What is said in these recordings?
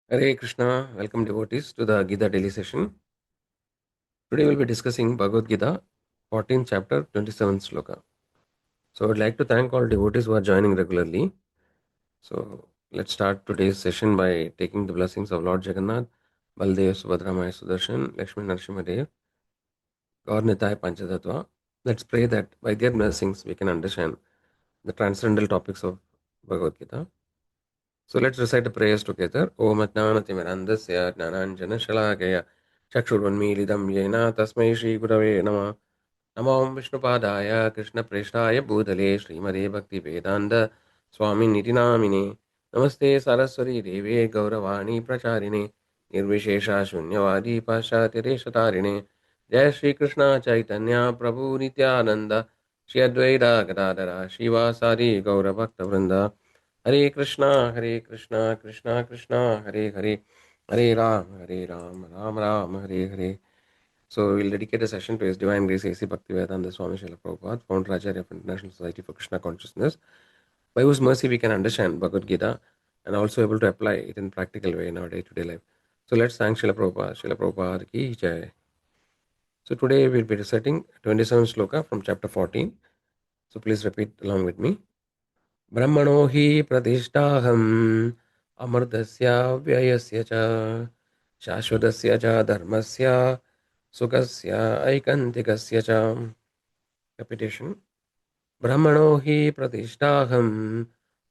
Hare Krishna, welcome devotees to the Gita Daily session. Today we'll be discussing Bhagavad Gita, 14th chapter, 27th sloka. So I'd like to thank all devotees who are joining regularly. So let's start today's session by taking the blessings of Lord Jagannath, Baldev, Subhadra, Maya Sudarshan, Lakshmi Narasimhadev, Gaur Nitai Panchatattva. Let's pray that by their blessings we can understand the transcendental topics of Bhagavad Gita. So let's recite the prayers together. Om Atnanatimirandasya Jnananjana Shalakaya Chakshurunmilidam Yena Tasmai Shri Gurave Nama Namo Vishnupadaya Krishna Preshtaya Bhutale Srimade Bhakti Vedanta Swami Nitinamine Namaste Saraswati Deve Gauravani Pracharine Nirvishesha Shunyavadi Pashatireshtarine Jai Shri Krishna Chaitanya Prabhu Nityananda Shri Advaita Gadadara Shivasari Gauravakta Vrinda Hare Krishna, Krishna Krishna, Hare Hare, Hare Ram, Ram Ram, Hare Hare. So we'll dedicate a session to His Divine Grace A.C. Bhaktivedanta Swami Srila Prabhupada, founder Acharya of International Society for Krishna Consciousness, by whose mercy we can understand Bhagavad Gita and also able to apply it in practical way in our day-to-day life. So let's thank Srila Prabhupada. Srila Prabhupada ki jai. So today we'll be reciting 27th sloka from chapter 14. So please repeat along with me. ब्रह्मणो हि प्रतिष्ठाहम् अमृतस्य व्ययस्य च शाश्वतस्य च धर्मस्य सुखस्य ऐकान्तिकस्य च repetition ब्रह्मणो हि प्रतिष्ठाहम्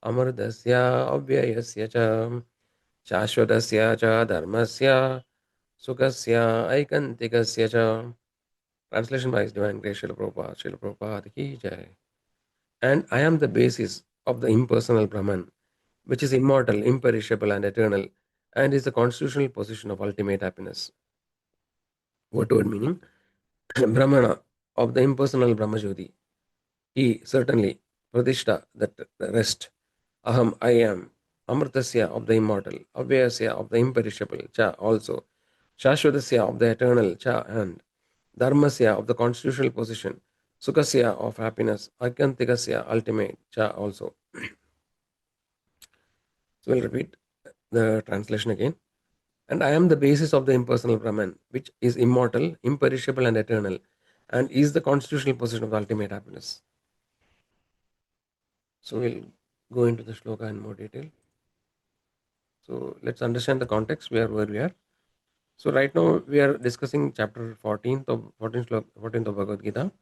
अमृतस्य अव्ययस्य च शाश्वतस्य च धर्मस्य सुखस्य ऐकान्तिकस्य च. Translation by His Divine Grace Srila Prabhupada. Srila Prabhupada ki jai. And I am the basis of the impersonal Brahman, which is immortal, imperishable, and eternal, and is the constitutional position of ultimate happiness. What word meaning? Brahmana, of the impersonal Brahmajyoti. He certainly, Pradishta, that rest. Aham, I am. Amritasya, of the immortal. Avyasya, of the imperishable. Cha, also. Shashvatasya, of the eternal. Cha, and. Dharmasya, of the constitutional position. Sukasya, of happiness. Akantikasya, ultimate. Cha, also. So we'll repeat the translation again. And I am the basis of the impersonal Brahman, which is immortal, imperishable, and eternal, and is the constitutional position of the ultimate happiness. So we'll go into the shloka in more detail. So let's understand the context where we are. So right now we are discussing chapter 14th of 14th of Bhagavad Gita,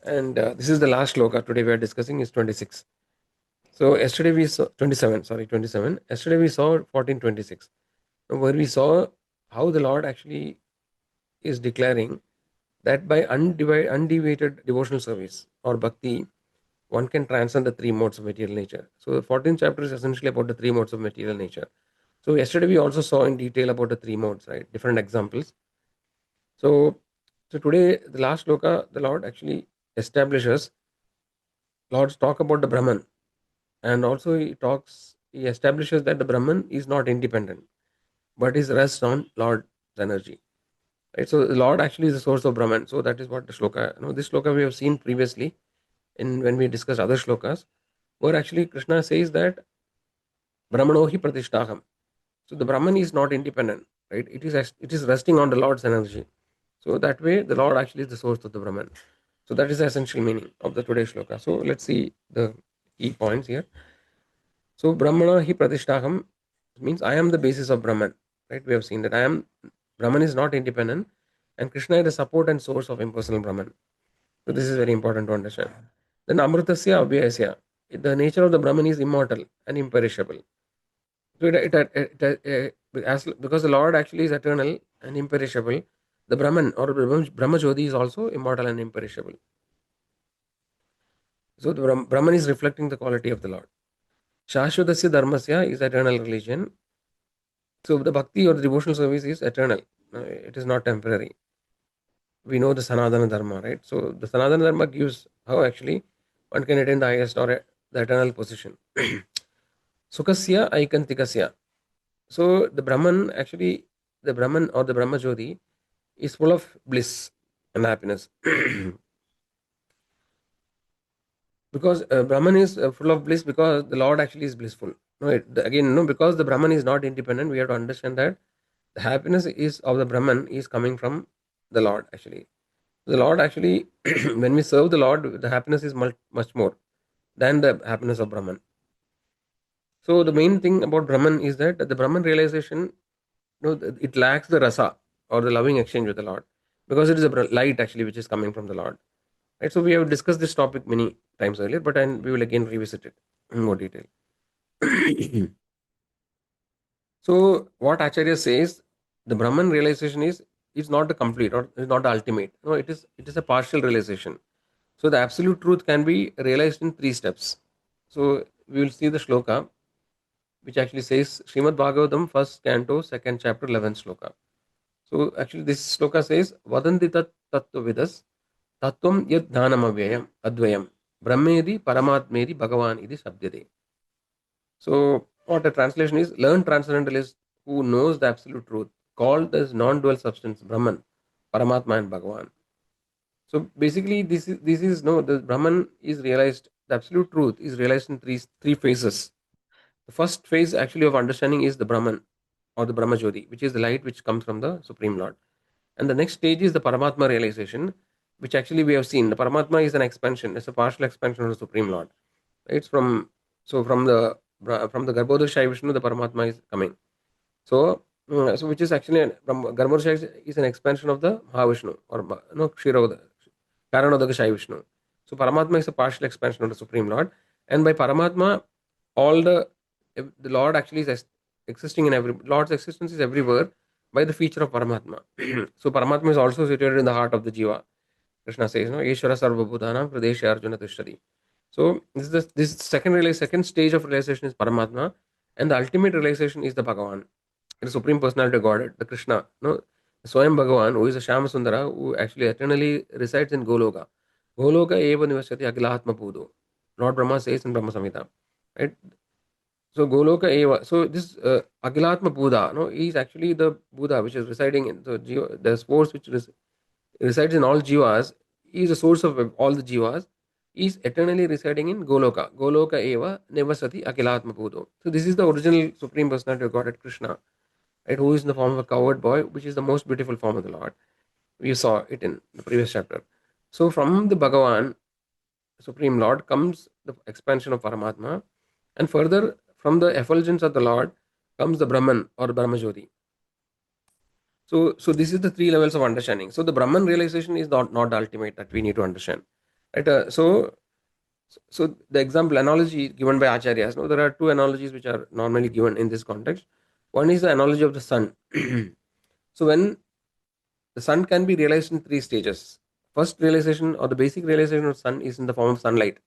and this is the last shloka. Today we are discussing is 26. So yesterday we saw 27. Sorry, 27. Yesterday we saw 14:26, where we saw how the Lord actually is declaring that by undeviated devotional service or bhakti, one can transcend the three modes of material nature. So the 14th chapter is essentially about the three modes of material nature. So yesterday we also saw in detail about the three modes, right? Different examples. So today, the last sloka, the Lord actually establishes, Lord's talk about the Brahman, and also he establishes that the Brahman is not independent, but is rests on Lord's energy. Right? So the Lord actually is the source of Brahman. So that is what the shloka, this shloka we have seen previously in when we discussed other shlokas, where actually Krishna says that Brahmano hi pratishtaham. So the Brahman is not independent, right? It is resting on the Lord's energy. So that way the Lord actually is the source of the Brahman. So that is the essential meaning of the today's shloka. So let's see the key points here. So Brahmana hi pratishtaham means I am the basis of Brahman. Right? We have seen that Brahman is not independent, and Krishna is the support and source of impersonal Brahman. So this is very important to understand. Then Amritasya Abhyasya. The nature of the Brahman is immortal and imperishable. So because the Lord actually is eternal and imperishable, the Brahman or Brahmajyoti is also immortal and imperishable. So the Brahman is reflecting the quality of the Lord. Shashvatasya Dharmasya is eternal religion. So the bhakti or the devotional service is eternal. It is not temporary. We know the Sanatana Dharma, right? So the Sanatana Dharma gives how actually one can attain the highest or the eternal position. Sukasya Aikantikasya. So the Brahman or the Brahmajyoti is full of bliss and happiness. Because Brahman is full of bliss because the Lord actually is blissful. No, again, no, because the Brahman is not independent, we have to understand that the happiness is of the Brahman is coming from the Lord actually. The Lord actually, when we serve the Lord, the happiness is much more than the happiness of Brahman. So the main thing about Brahman is that the Brahman realization, it lacks the rasa or the loving exchange with the Lord, because it is a light actually which is coming from the Lord. Right. So we have discussed this topic many times earlier, but and we will again revisit it in more detail. So what Acharya says, the Brahman realization is not the complete or is not the ultimate. No, it is a partial realization. So the absolute truth can be realized in three steps. So we will see the shloka, which actually says Srimad Bhagavatam, first canto, second chapter, 11th shloka. So actually this shloka says, Vadanti tat tattva vidas tattvam yad dhanam avyayam advayam brahmedi paramatmedi bhagavan idi sabdyate. So what the translation is, learned transcendentalist who knows the absolute truth, called as non-dual substance, Brahman, Paramatma and Bhagavan. So basically, this is no, the Brahman is realized. The absolute truth is realized in three phases. The first phase actually of understanding is the Brahman or the Brahma Jyoti, which is the light which comes from the Supreme Lord. And the next stage is the Paramatma realization, which actually we have seen. The Paramatma is an expansion, it's a partial expansion of the Supreme Lord. It's from the Garbhodakshaya Vishnu, the Paramatma is coming. So, so which is actually from Garbhodakshaya is an expansion of the Mahavishnu or no Kshiroda, Karanodakashaya Vishnu. So Paramatma is a partial expansion of the Supreme Lord, and by Paramatma, all the Lord actually is existing in every Lord's existence is everywhere by the feature of Paramatma. So Paramatma is also situated in the heart of the Jiva. Krishna says, no, Ishvara Sarvabhutanam Pradesha Arjuna Tishtari. So this second stage of realization is Paramatma, and the ultimate realization is the Bhagavan, the Supreme Personality of Godhead, the Krishna. No, Swayam Bhagavan, who is a Shama Sundara, who actually eternally resides in Goloka. Goloka eva nivasati agilatma pudo. Lord Brahma says in Brahma Samhita. Right? So Goloka eva. So this Agilatma Buddha, no, he is actually the Buddha which is residing in the force which resides in all jivas. He is the source of all the jivas. He is eternally residing in Goloka. Goloka eva nevasati akilatma pudo. So this is the original Supreme Personality of Godhead Krishna, right? Who is in the form of a coward boy, which is the most beautiful form of the Lord. We saw it in the previous chapter. So from the Bhagavan, Supreme Lord, comes the expansion of Paramatma, and further from the effulgence of the Lord comes the Brahman or Brahmajyoti. So this is the three levels of understanding. So the Brahman realization is not the ultimate that we need to understand. Right? So the example analogy given by acharyas, no, there are two analogies which are normally given in this context. One is the analogy of the sun. So when the sun can be realized in three stages. First realization or the basic realization of sun is in the form of sunlight.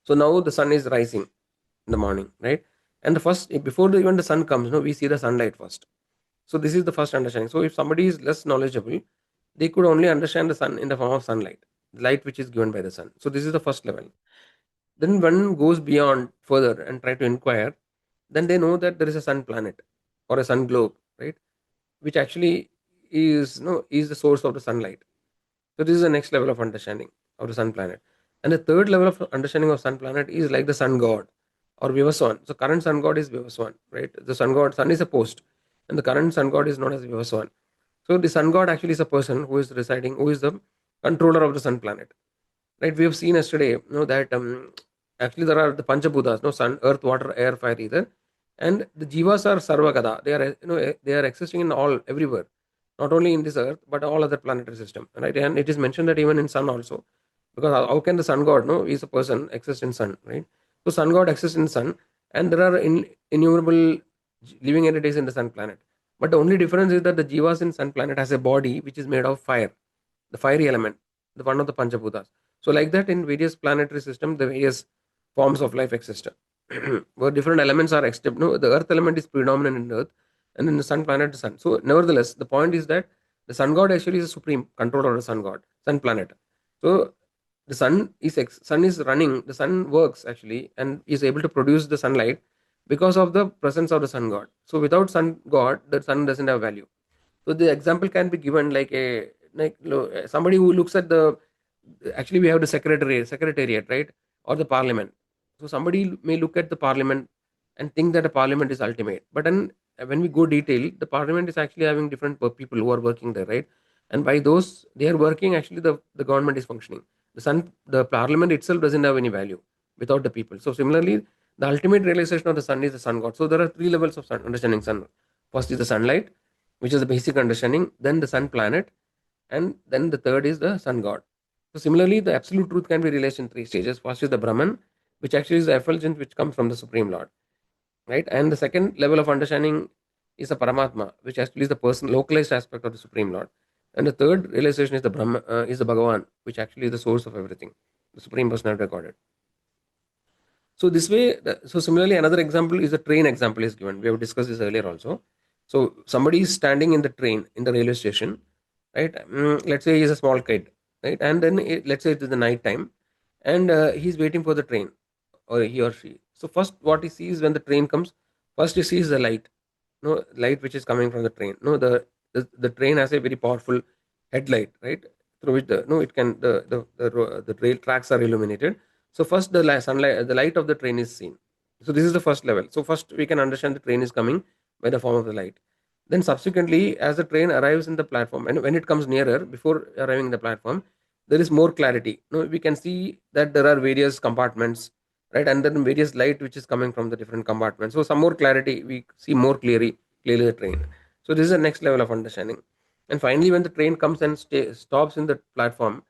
So now the sun is rising in the morning, right? And the first before even the sun comes, no, we see the sunlight first. So this is the first understanding. So if somebody is less knowledgeable, they could only understand the sun in the form of sunlight, the light which is given by the sun. So this is the first level. Then one goes beyond further and try to inquire, then they know that there is a sun planet or a sun globe, right? Which actually is the source of the sunlight. So this is the next level of understanding of the sun planet. And the third level of understanding of sun planet is like the sun god or Vivaswan. So current sun god is Vivaswan, right? The sun is a post, and the current sun god is known as Vivaswan. So the sun god actually is a person who is residing, who is the controller of the sun planet. Right? We have seen yesterday, that actually there are the Panchabhutas, no, sun, earth, water, air, fire, either, and the jivas are sarvagada. They are they are existing in all everywhere, not only in this earth but all other planetary system. Right? And it is mentioned that even in sun also, because how can the sun god, no, is a person exist in sun, right? So sun god exists in sun, and there are innumerable living entities in the sun planet. But the only difference is that the jivas in sun planet has a body which is made of fire, the fiery element, the one of the Panchabhutas. So, like that, in various planetary systems, the various forms of life exist. Where different elements are except, no, the earth element is predominant in earth, and in the sun planet, the sun. So, nevertheless, the point is that the sun god actually is a supreme controller of the sun god, sun planet. So, the sun is running, the sun works actually, and is able to produce the sunlight because of the presence of the sun god. So, without sun god, the sun doesn't have value. So the example can be given like somebody who looks at the, actually we have the secretariat, right, or the parliament. So somebody may look at the parliament and think that a parliament is ultimate. But then when we go detail, the parliament is actually having different people who are working there, right? And by those they are working, actually the government is functioning. The parliament itself doesn't have any value without the people. So similarly, the ultimate realization of the sun is the sun god. So there are three levels of understanding sun. First is the sunlight, which is the basic understanding, then the sun planet, and then the third is the sun god. So similarly, the absolute truth can be realized in three stages. First is the Brahman, which actually is the effulgence which comes from the Supreme Lord, right? And the second level of understanding is the Paramatma, which actually is the person localized aspect of the Supreme Lord. And the third realization is the Brahma, is the Bhagavan, which actually is the source of everything, the Supreme Personality of Godhead. So this way, so similarly, another example is the train example is given. We have discussed this earlier also. So somebody is standing in the train in the railway station, right? Let's say he's a small kid, right? And then let's say it is the night time, and he's waiting for the train, or he or she. So first, what he sees when the train comes, first he sees the light, no light which is coming from the train. No, the train has a very powerful headlight, right? Through which the no it can the rail tracks are illuminated. So first the sunlight, the light of the train is seen. So this is the first level. So first we can understand the train is coming by the form of the light. Then subsequently, as the train arrives in the platform, and when it comes nearer, before arriving in the platform, there is more clarity. No, we can see that there are various compartments, right, and then various light which is coming from the different compartments. So some more clarity, we see more clearly the train. So this is the next level of understanding. And finally, when the train comes and stops in the platform,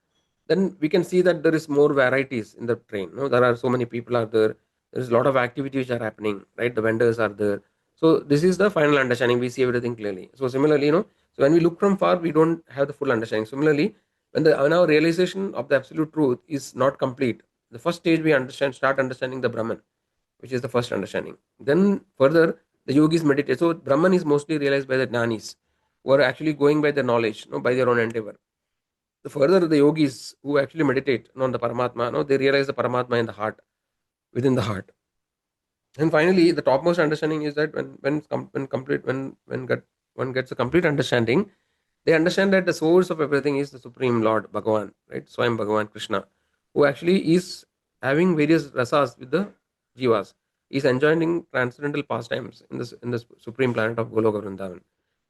then we can see that there is more varieties in the train. No, there are so many people are there. There is a lot of activity which are happening, right? The vendors are there. So this is the final understanding. We see everything clearly. So similarly, so when we look from far, we don't have the full understanding. Similarly, when our realization of the absolute truth is not complete, the first stage we start understanding the Brahman, which is the first understanding. Then further, the yogis meditate. So Brahman is mostly realized by the jnanis, who are actually going by the knowledge, by their own endeavor. The further the yogis who actually meditate on the Paramatma, they realize the Paramatma in the heart, within the heart. And finally, the topmost understanding is that when one gets a complete understanding, they understand that the source of everything is the Supreme Lord, Bhagavan, right? Swayam Bhagavan Krishna, who actually is having various rasas with the jivas. He's enjoying transcendental pastimes in the supreme planet of Goloka Vrindavan,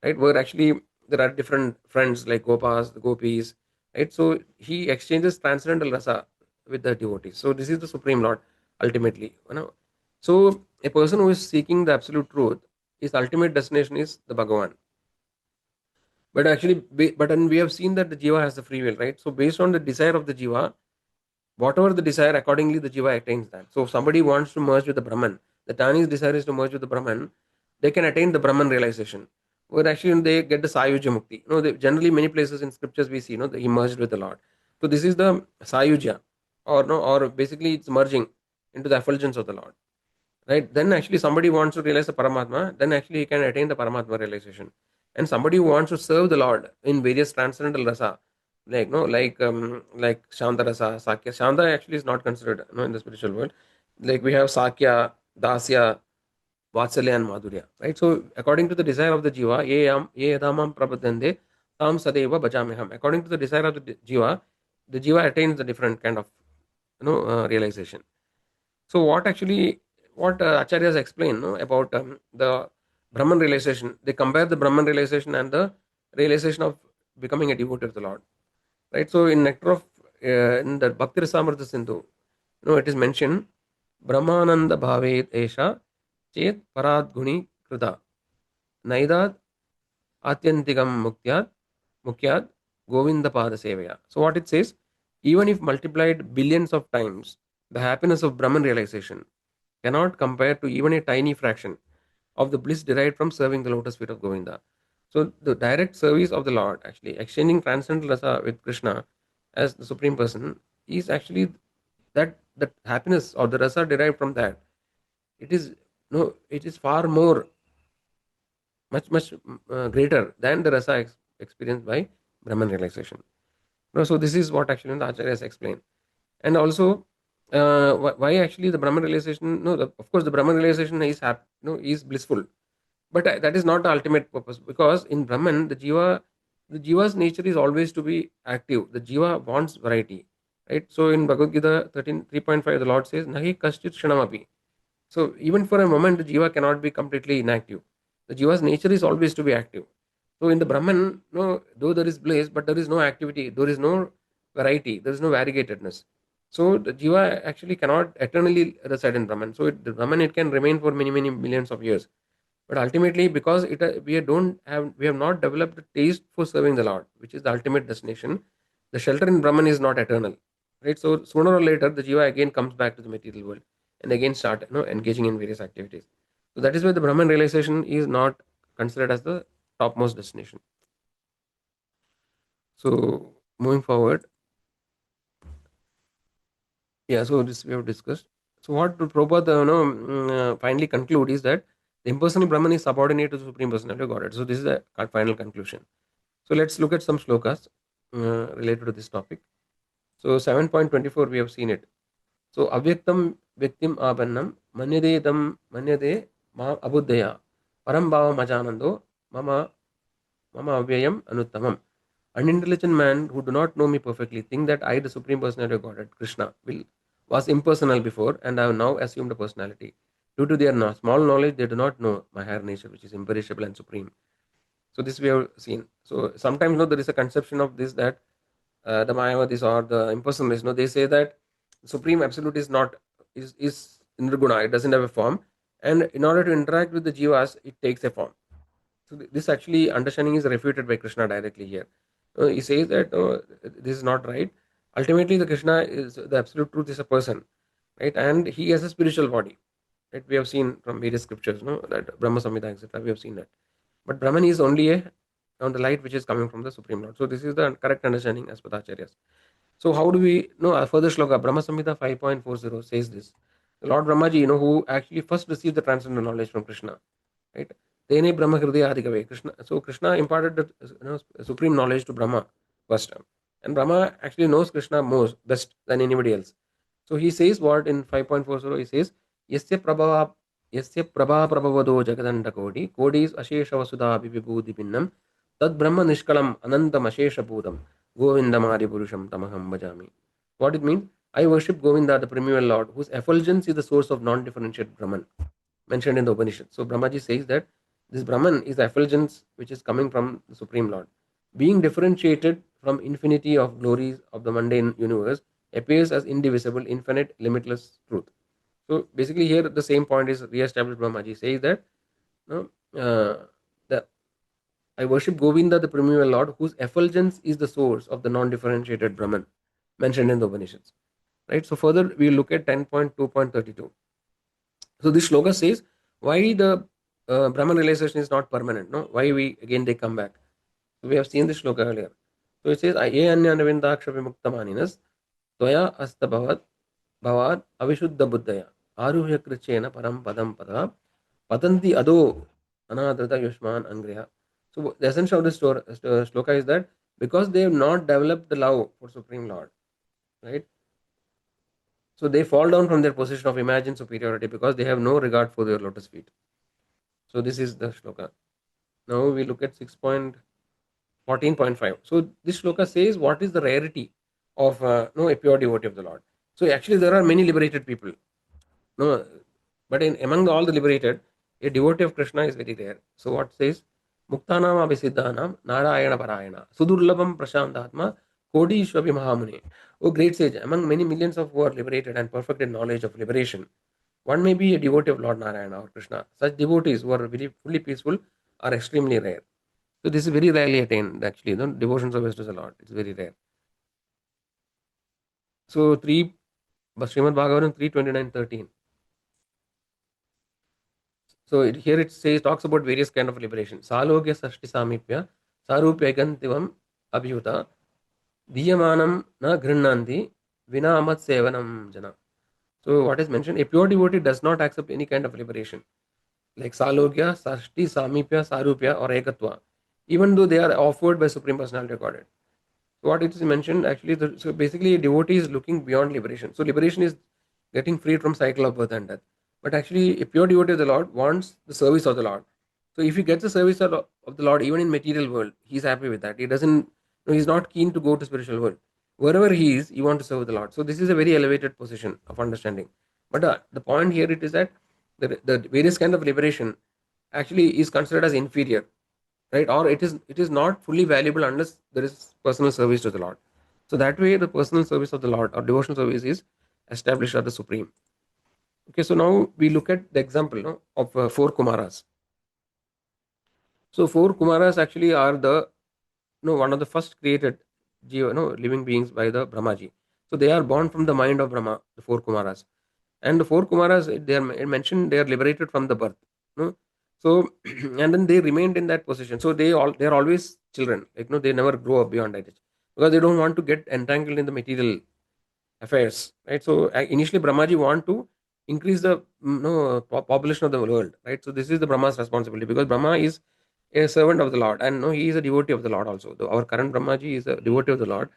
right? Where actually there are different friends like Gopas, the Gopis, right? So he exchanges transcendental rasa with the devotees. So this is the Supreme Lord ultimately. So a person who is seeking the absolute truth, his ultimate destination is the Bhagavan. But actually, but then we have seen that the jiva has the free will, right? So based on the desire of the jiva, whatever the desire, accordingly the jiva attains that. So if somebody wants to merge with the Brahman, the Tani's desire is to merge with the Brahman, they can attain the Brahman realization. Where actually they get the Sayuja Mukti. Generally many places in scriptures we see, that he merged with the Lord. So this is the Sayuja, or no, or basically it's merging into the effulgence of the Lord. Right? Then actually somebody wants to realize the Paramatma, then actually he can attain the Paramatma realization. And somebody who wants to serve the Lord in various transcendental rasa, like Shanta rasa, Sakya. Shanta actually is not considered in the spiritual world. Like we have Sakya, Dasya, Vatsalya, and Madhurya. Right? So according to the desire of the jiva, ye yadamam prabhadande tam sadeva bhajameham. According to the desire of the jiva attains the different kind of realization. So what acharyas explain about the Brahman realization, they compare the Brahman realization and the realization of becoming a devotee of the Lord, right? So in Nectar of in the Bhakti Rasamrita Sindhu, it is mentioned Brahmananda bhavet esha chet parad guni krita naidad atyantikam mukyad govinda pada sevaya. So what it says, even if multiplied billions of times, the happiness of Brahman realization cannot compare to even a tiny fraction of the bliss derived from serving the lotus feet of Govinda. So the direct service of the Lord, actually exchanging transcendental rasa with Krishna as the supreme person, is actually that happiness or the rasa derived from that. It is no, it is far more, much greater than the rasa experienced by Brahman realization. So this is what actually the acharyas explain. And also why actually the Brahman realization, of course the Brahman realization is blissful, but that is not the ultimate purpose, because in Brahman the jiva's nature is always to be active. The jiva wants variety, right? So in Bhagavad Gita 13:3.5, the Lord says nahi kaschit shanamapi, So even for a moment, the jiva cannot be completely inactive. The jiva's nature is always to be active. So in the Brahman, no, though there is bliss, but there is no activity, there is no variety, there is no variegatedness. So the jiva actually cannot eternally reside in Brahman. So the Brahman, it can remain for many many millions of years. But ultimately, because we have not developed the taste for serving the Lord, which is the ultimate destination. The shelter in Brahman is not eternal, right? So sooner or later, the jiva again comes back to the material world and again start engaging in various activities. So that is why the Brahman realization is not considered as the topmost destination. So moving forward, yeah. So this we have discussed. So what Prabhupada finally conclude is that the impersonal Brahman is subordinate to the supreme personality of Godhead. So this is the final conclusion. So let's look at some slokas related to this topic. So 7.24 we have seen it. So avyaktam vyaktim abannam manyade tam manyade ma abuddhaya param bhavam ajanando mama avyayam anuttamam. Unintelligent man who do not know me perfectly think that I, the Supreme Personality of Godhead, Krishna, was impersonal before and I have now assumed a personality. Due to their small knowledge, they do not know my higher nature, which is imperishable and supreme. So this we have seen. So sometimes there is a conception of this that the Mayavadis or the impersonalists, they say that Supreme Absolute is not is Nirguna, it doesn't have a form, and in order to interact with the jivas, it takes a form. So this actually understanding is refuted by Krishna directly here. He says that this is not right. Ultimately, the Krishna is the absolute truth is a person, right? And he has a spiritual body. Right? We have seen from various scriptures, that Brahma Samhita, etc. We have seen that. But Brahman is only a on the light which is coming from the Supreme Lord. So this is the correct understanding as per the Acharyas. So how do we know a further shloka? Brahma Samhita 5.40 says this. The Lord Brahmaji, who actually first received the transcendental knowledge from Krishna, right? Tene Brahma Hridaya Adhikave. Krishna. So Krishna imparted the supreme knowledge to Brahma first. And Brahma actually knows Krishna most best than anybody else. So he says what in 5.40 he says, Yasya Prabhava Prabhavado Jagadanda Kodi is Ashesha Vasudha Vibhudi Pinnam, Tad Brahma Nishkalam Anantam Ashesha Bhudam, Govindamari Purusham Tamaham Bhajami. What it means? I worship Govinda, the primeval Lord, whose effulgence is the source of non-differentiated Brahman, mentioned in the Upanishad. So Brahmaji says that this Brahman is the effulgence which is coming from the Supreme Lord. Being differentiated from infinity of glories of the mundane universe appears as indivisible, infinite, limitless truth. So basically here the same point is re-established. Brahmaji says that the I worship Govinda, the primeval Lord, whose effulgence is the source of the non-differentiated Brahman, mentioned in the Upanishads. Right. So further we look at 10.2.32. So this shloka says why the Brahman realization is not permanent. No, why we again they come back. So we have seen this shloka earlier. So it says Ye anya navindaksha vimuktamaninas Tvaya asta bhavad avishuddha buddhaya aruhya krichena param padam pada patanti ado anadrita yushman angriha. So the essence of this shloka is that because they have not developed the love for Supreme Lord, right? So they fall down from their position of imagined superiority because they have no regard for their lotus feet. So this is the shloka. Now we look at 6.14.5. So this shloka says what is the rarity of a pure devotee of the Lord. So actually there are many liberated people. No, but among all the liberated, a devotee of Krishna is very rare. So what says? Muktanam abhisiddhanam narayana parayana sudurlabam prashantatma kodi ishwapi mahamune. Oh great sage, among many millions of who are liberated and perfect in knowledge of liberation, one may be a devotee of Lord Narayana or Krishna. Such devotees who are very fully peaceful are extremely rare. So this is very rarely attained actually. The devotion service to the Lord. It's very rare. So Srimad Bhagavatam 3:29-13. So here it says talks about various kind of liberation. Salogya sashti samipya sarupya gantivam abhyuta diyamanam na grinanti vina amat sevanam jana. So what is mentioned? A pure devotee does not accept any kind of liberation like Salogya, Sashti, Samipya, Sarupya, or Ekatva, even though they are offered by Supreme Personality of Godhead. So what it is mentioned actually, so basically a devotee is looking beyond liberation. So liberation is getting freed from cycle of birth and death. But actually a pure devotee of the Lord wants the service of the Lord. So if he gets the service of the Lord, even in material world, he's happy with that. He doesn't, he's not keen to go to spiritual world. Wherever he is, he wants to serve the Lord. So this is a very elevated position of understanding. But the point here it is that the various kind of liberation actually is considered as inferior, right? Or it is not fully valuable unless there is personal service to the Lord. So that way, the personal service of the Lord or devotional service is established as the supreme. Okay, so now we look at the example, no, of four Kumaras. So four Kumaras actually are the, one of the first created living beings by the Brahmaji. So they are born from the mind of Brahma, the four Kumaras. And the four Kumaras, they are mentioned, they are liberated from the birth. No? So and then they remained in that position. So they are always children. Like no, they never grow up beyond that age because they don't want to get entangled in the material affairs, right? So initially Brahmaji want to increase the population of the world, right? So this is the Brahma's responsibility because Brahma is a servant of the Lord, and no, he is a devotee of the Lord also. Our current Brahmaji is a devotee of the Lord,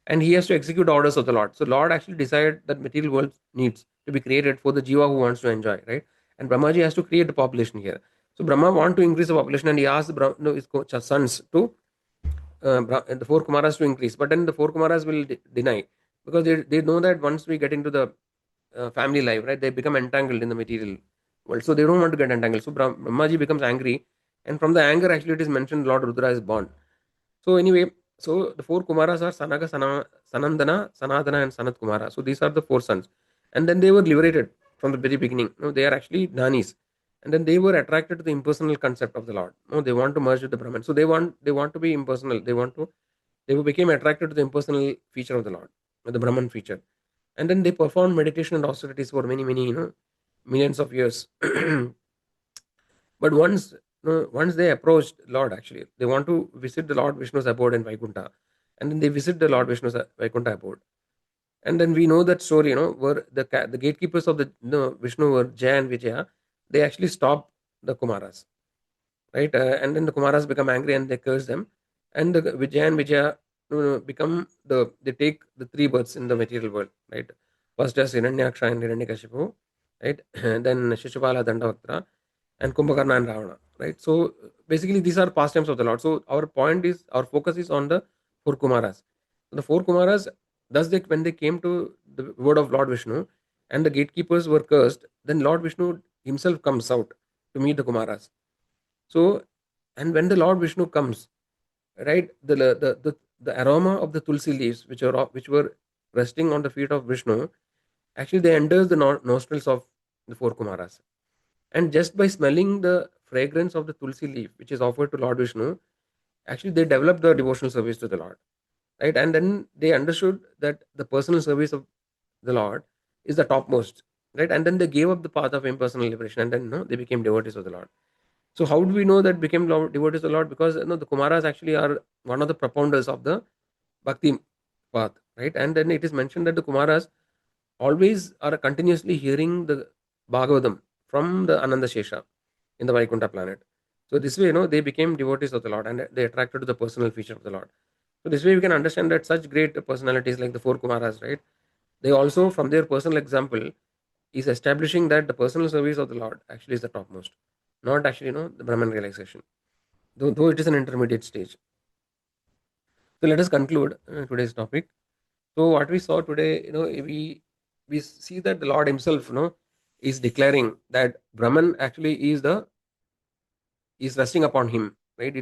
and he has to execute the orders of the Lord. So Lord actually decided that material world needs to be created for the jiva who wants to enjoy, right? And Brahmaji has to create the population here. So Brahma want to increase the population, and he asked his sons to the four Kumaras to increase. But then the four Kumaras will deny because they know that once we get into the family life, right, they become entangled in the material world. So they don't want to get entangled. So Brahmaji becomes angry, and from the anger, actually, it is mentioned Lord Rudra is born. So anyway, so the four Kumaras are Sanaga, Sanandana, Sanadana, and Sanat Kumara. So these are the four sons, and then they were liberated from the very beginning. No, they are actually Nanis, and then they were attracted to the impersonal concept of the Lord. No, they want to merge with the Brahman. So they want to be impersonal. They became attracted to the impersonal feature of the Lord, the Brahman feature, and then they performed meditation and austerities for many millions of years. But once they approached Lord, actually, they want to visit the Lord Vishnu's abode in Vaikuntha, and then they visit the Lord Vishnu's Vaikuntha abode. And then we know that story, where the gatekeepers of the Vishnu were Jaya and Vijaya. They actually stopped the Kumaras, right? And then the Kumaras become angry and they curse them, and the Vijaya and Vijaya become they take the three births in the material world, right? First as Hiranyaksha and Hiranyakashipu, right? And then Shishupala, Dandavaktra, and Kumbhakarna and Ravana, right? So basically, these are pastimes of the Lord. So our focus is on the four Kumaras. So the four Kumaras, thus when they came to the word of Lord Vishnu, and the gatekeepers were cursed, then Lord Vishnu himself comes out to meet the Kumaras. So, and when the Lord Vishnu comes, right, the aroma of the tulsi leaves, which were resting on the feet of Vishnu, actually they enters the nostrils of the four Kumaras, and just by smelling the fragrance of the tulsi leaf, which is offered to Lord Vishnu, actually they developed the devotional service to the Lord, right? And then they understood that the personal service of the Lord is the topmost, right? And then they gave up the path of impersonal liberation, and then they became devotees of the Lord. So how do we know that became devotees of the Lord? Because the Kumaras actually are one of the propounders of the Bhakti path, right? And then it is mentioned that the Kumaras always are continuously hearing the Bhagavatam from the Ananda Shesha in the Vaikuntha planet. So this way, they became devotees of the Lord and they attracted to the personal feature of the Lord. So this way we can understand that such great personalities like the four Kumaras, right? They also, from their personal example, is establishing that the personal service of the Lord actually is the topmost, not actually, the Brahman realization, though it is an intermediate stage. So let us conclude today's topic. So what we saw today, we see that the Lord Himself, is declaring that Brahman actually is resting upon Him, right?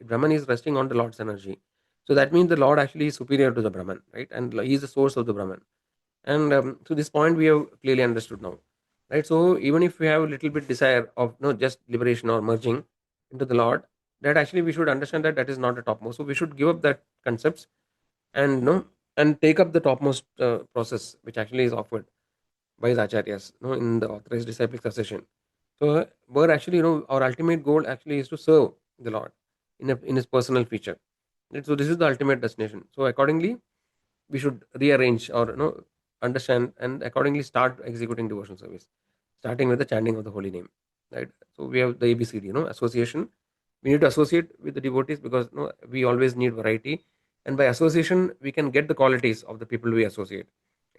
Brahman is resting on the Lord's energy. So that means the Lord actually is superior to the Brahman, right? And He is the source of the Brahman. And to this point, we have clearly understood now, right? So even if we have a little bit desire of just liberation or merging into the Lord, that actually we should understand that that is not the topmost. So we should give up that concepts and and take up the topmost process which actually is offered by the acharyas in the authorized disciple succession. So where actually our ultimate goal actually is to serve the Lord in his personal feature. Right? So this is the ultimate destination. So accordingly, we should rearrange or understand and accordingly start executing devotional service, starting with the chanting of the holy name. Right. So we have the ABCD, association. We need to associate with the devotees because we always need variety, and by association we can get the qualities of the people we associate.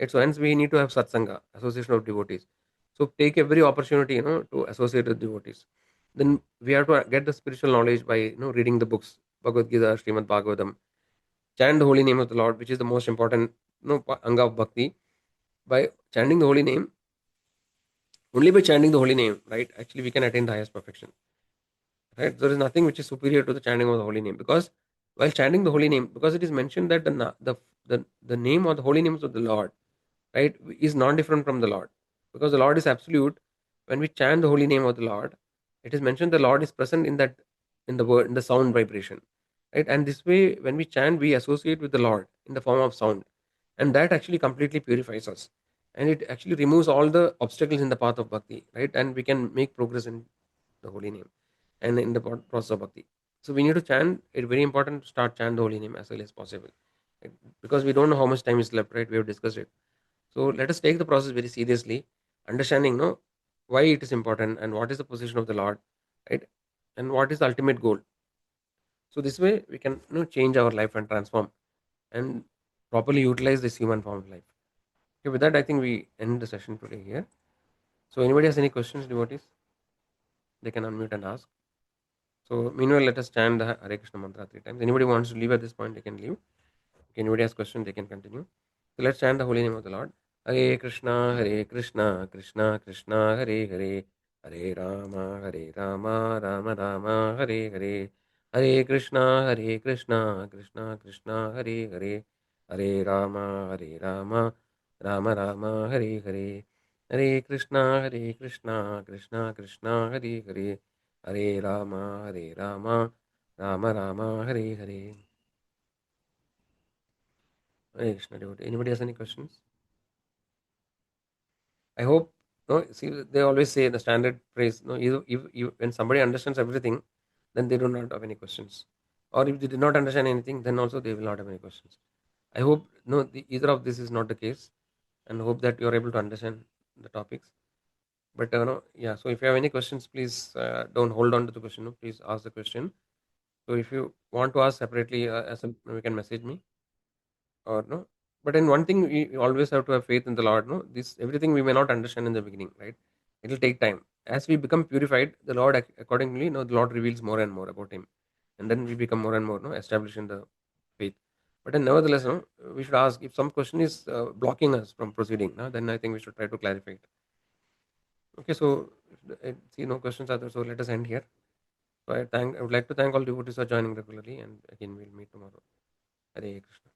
Right? So hence we need to have satsanga, association of devotees. So take every opportunity to associate with devotees. Then we have to get the spiritual knowledge by reading the books, Bhagavad Gita, Srimad Bhagavatam, chant the holy name of the Lord, which is the most important anga of bhakti. By chanting the holy name, Only by chanting the holy name, right? Actually, we can attain the highest perfection, right? There is nothing which is superior to the chanting of the holy name, because while chanting the holy name, because it is mentioned that the name or the holy names of the Lord, right, is non different from the Lord, because the Lord is absolute. When we chant the holy name of the Lord, it is mentioned the Lord is present in that, in the word, in the sound vibration, right? And this way, when we chant, we associate with the Lord in the form of sound, and that actually completely purifies us, and it actually removes all the obstacles in the path of bhakti, right? And we can make progress in the holy name and in the process of bhakti. So we need to chant. It's very important to start chant the holy name as early as possible, right? Because we don't know how much time is left, right? We have discussed it. So let us take the process very seriously, understanding no why it is important and what is the position of the Lord, right? And what is the ultimate goal. So this way we can change our life and transform and properly utilize this human form of life. Okay, with that I think we end the session today here. So anybody has any questions, devotees, they can unmute and ask. So meanwhile, let us chant the Hare Krishna mantra 3 times. Anybody wants to leave at this point, they can leave. If anybody has questions, they can continue. So let's chant the holy name of the Lord. Hare Krishna, Hare Krishna, Krishna Krishna, Hare Hare, Hare Rama, Rama Rama, Hare Hare, Hare Krishna, Hare Krishna, Krishna Krishna, Hare Hare, Hare Rama, Rama Rama, Hare Hare, Hare Krishna, Krishna Krishna, Hare Hare, Hare Rama, Rama Rama, Hare Hare. Hare Krishna devotee. Anybody has any questions? I hope. No, see, they always say the standard phrase. No, when somebody understands everything, then they do not have any questions. Or if they did not understand anything, then also they will not have any questions. I hope no, either of this is not the case, and hope that you are able to understand the topics. But no, yeah. So if you have any questions, please don't hold on to the question. No, please ask the question. So if you want to ask separately, you can message me or no. But in one thing, we always have to have faith in the Lord. No, this everything we may not understand in the beginning, right? It will take time. As we become purified, the Lord accordingly, the Lord reveals more and more about Him, and then we become more and more, established in the faith. But then, nevertheless, we should ask if some question is blocking us from proceeding. No, then I think we should try to clarify it. Okay, so I see no questions are there, so let us end here. So I would like to thank all devotees for joining regularly, and again we'll meet tomorrow. Hare Krishna.